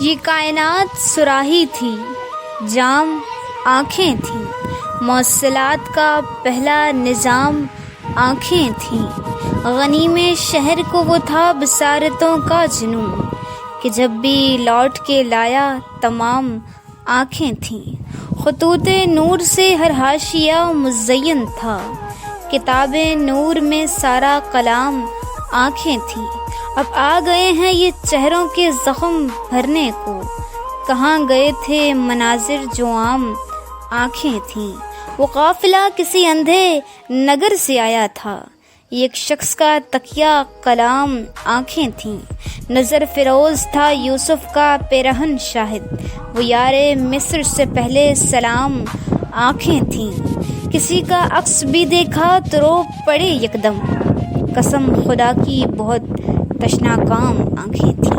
یہ کائنات صراحی تھی، جام آنکھیں تھیں، موصلات کا پہلا نظام آنکھیں تھیں۔ غنیم شہر کو وہ تھا بصارتوں کا جنون، کہ جب بھی لوٹ کے لایا تمام آنکھیں تھیں۔ خطوط نور سے ہر حاشیہ مزین تھا، کتاب نور میں سارا کلام آنکھیں تھیں۔ اب آ گئے ہیں یہ چہروں کے زخم بھرنے کو، کہاں گئے تھے مناظر جو عام آنکھیں تھیں۔ وہ قافلہ کسی اندھے نگر سے آیا تھا، ایک شخص کا تکیہ کلام آنکھیں تھیں۔ نظر فروز تھا یوسف کا پیرہن شاہد، وہ یار مصر سے پہلے سلام آنکھیں تھیں۔ کسی کا عکس بھی دیکھا تو رو پڑے یکدم، قسم خدا کی بہت تشناکام آنکھیں تھیں۔